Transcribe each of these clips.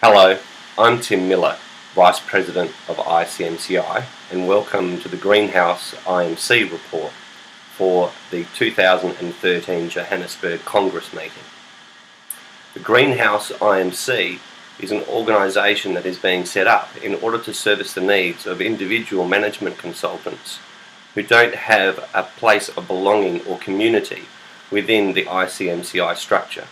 Hello, I'm Tim Millar, Vice President of ICMCI, and welcome to the Greenhouse IMC report for the 2013 Johannesburg Congress meeting. The Greenhouse IMC is an organisation that is being set up in order to service the needs of individual management consultants who don't have a place of belonging or community within the ICMCI structure.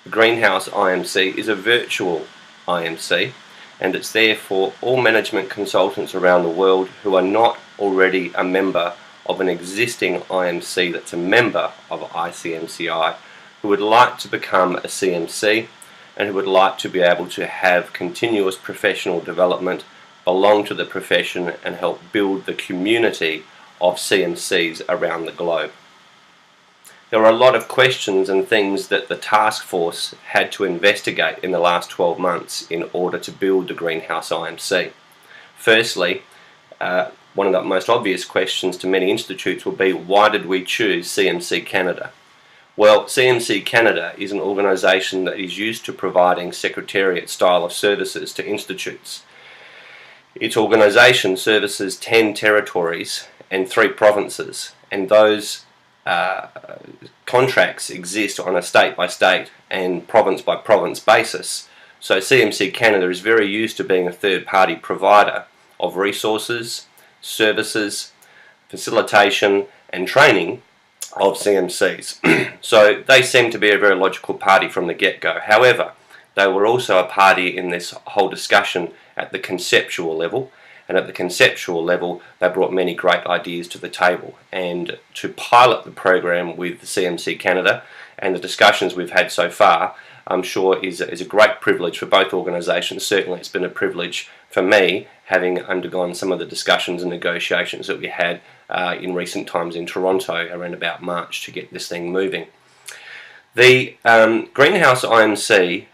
The Greenhouse IMC is a virtual IMC, and it's there for all management consultants around the world who are not already a member of an existing IMC that's a member of ICMCI, who would like to become a CMC and who would like to be able to have continuous professional development, belong to the profession and help build the community of CMCs around the globe. There are a lot of questions and things that the task force had to investigate in the last 12 months in order to build the Greenhouse IMC. Firstly, one of the most obvious questions to many institutes will be, why did we choose CMC Canada? Well, CMC Canada is an organisation that is used to providing secretariat style of services to institutes. Its organisation services 10 territories and 3 provinces, and those contracts exist on a state-by-state and province-by-province basis. So CMC Canada is very used to being a third-party provider of resources, services, facilitation and training of CMCs. So they seem to be a very logical party from the get-go. However, they were also a party in this whole discussion at the conceptual level, and at the conceptual level they brought many great ideas to the table. And to pilot the program with CMC Canada and the discussions we've had so far, I'm sure is a great privilege for both organisations. Certainly it's been a privilege for me, having undergone some of the discussions and negotiations that we had in recent times in Toronto around about March to get this thing moving. The Greenhouse IMC,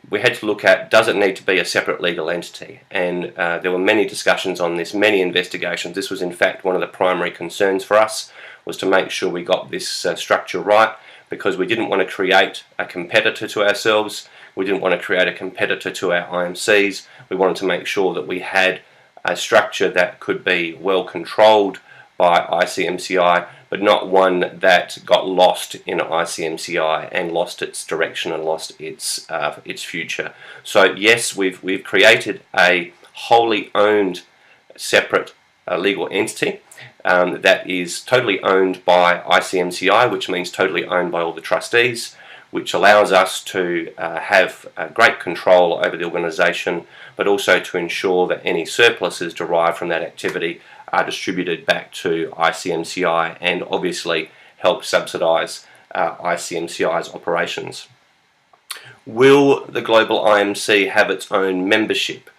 we had to look at, does it need to be a separate legal entity? And there were many discussions on this, many investigations. This was in fact one of the primary concerns for us, was to make sure we got this structure right, because we didn't want to create a competitor to ourselves. We didn't want to create a competitor to our IMCs. We wanted to make sure that we had a structure that could be well controlled by ICMCI, but not one that got lost in ICMCI and lost its direction and lost its future. So yes, we've created a wholly owned separate legal entity that is totally owned by ICMCI, which means totally owned by all the trustees, which allows us to have great control over the organisation, but also to ensure that any surpluses derived from that activity are distributed back to ICMCI and obviously help subsidise ICMCI's operations. Will the global IMC have its own membership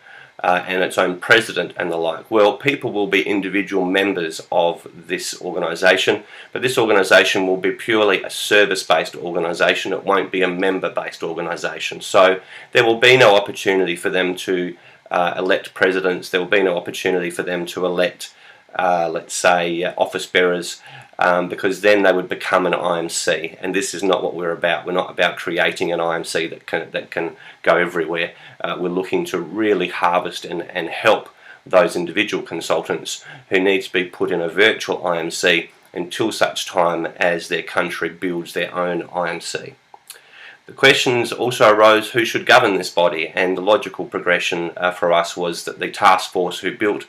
and its own president and the like? Well, people will be individual members of this organisation, but this organisation will be purely a service-based organisation. It won't be a member-based organisation. So there will be no opportunity for them to elect presidents. There will be no opportunity for them to elect let's say office bearers, because then they would become an IMC, and this is not what we're about. We're not about creating an IMC that can go everywhere. We're looking to really harvest and help those individual consultants who need to be put in a virtual IMC until such time as their country builds their own IMC. The questions also arose, who should govern this body? And the logical progression for us was that the task force who built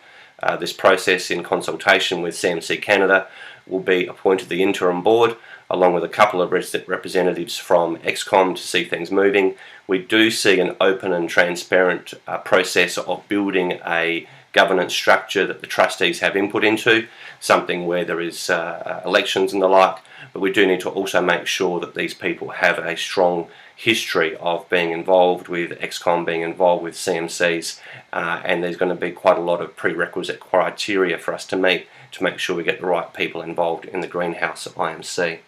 this process in consultation with CMC Canada will be appointed the interim board, along with a couple of representatives from XCOM to see things moving. We do see an open and transparent process of building a governance structure that the trustees have input into, something where there is elections and the like, but we do need to also make sure that these people have a strong history of being involved with XCOM, being involved with CMCs, and there's going to be quite a lot of prerequisite criteria for us to meet to make sure we get the right people involved in the Greenhouse IMC.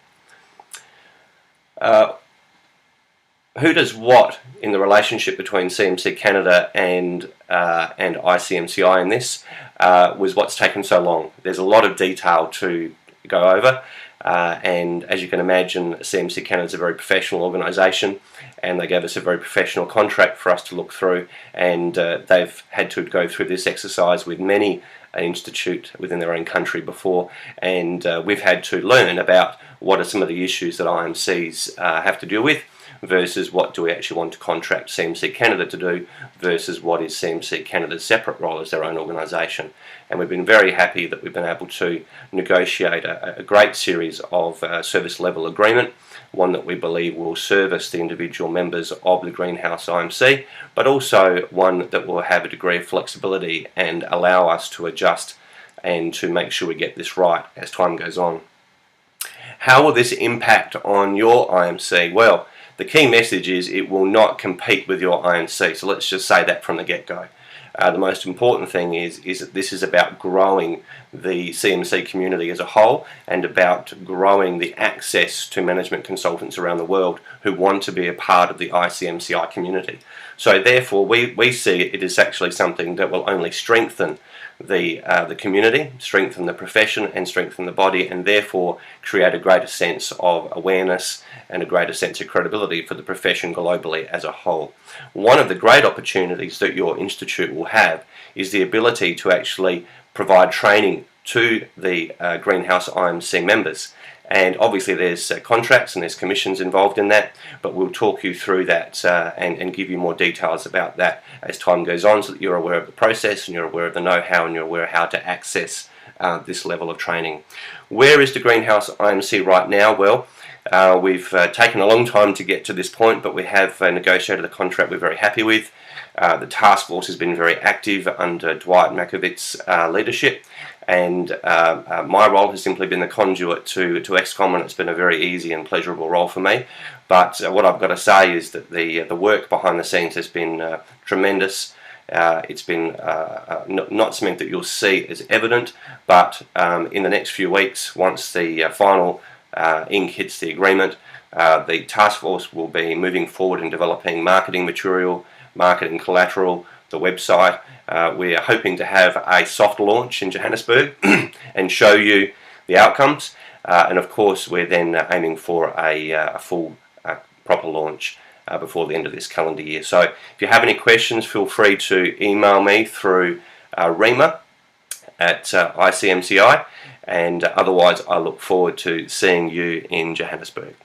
Who does what in the relationship between CMC Canada and ICMCI in this was what's taken so long. There's a lot of detail to go over, and as you can imagine, CMC Canada is a very professional organisation, and they gave us a very professional contract for us to look through, and they've had to go through this exercise with many an institute within their own country before, and we've had to learn about what are some of the issues that IMCs have to deal with versus what do we actually want to contract CMC Canada to do versus what is CMC Canada's separate role as their own organisation. And we've been very happy that we've been able to negotiate a great series of service level agreement, one that we believe will service the individual members of the Greenhouse IMC, but also one that will have a degree of flexibility and allow us to adjust and to make sure we get this right as time goes on. How will this impact on your IMC? Well, the key message is it will not compete with your IMC, so let's just say that from the get-go. The most important thing is that this is about growing the CMC community as a whole and about growing the access to management consultants around the world who want to be a part of the ICMCI community. So therefore we see it as actually something that will only strengthen the community, strengthen the profession and strengthen the body, and therefore create a greater sense of awareness and a greater sense of credibility for the profession globally as a whole. One of the great opportunities that your institute will have is the ability to actually provide training to the Greenhouse IMC members. And obviously there's contracts and there's commissions involved in that, but we'll talk you through that and give you more details about that as time goes on, so that you're aware of the process and you're aware of the know-how and you're aware of how to access this level of training. Where is the Greenhouse IMC right now? Well, we've taken a long time to get to this point, but we have negotiated a contract we're very happy with. The task force has been very active under Dwight Makovitz's leadership, and my role has simply been the conduit to XCOM, and it's been a very easy and pleasurable role for me. But what I've got to say is that the work behind the scenes has been tremendous. It's been not something that you'll see as evident, but in the next few weeks, once the final ink hits the agreement, the task force will be moving forward in developing marketing material, marketing collateral, the website. We're hoping to have a soft launch in Johannesburg and show you the outcomes, and of course we're then aiming for a full proper launch before the end of this calendar year. So if you have any questions, feel free to email me through Rima at ICMCI, and otherwise I look forward to seeing you in Johannesburg.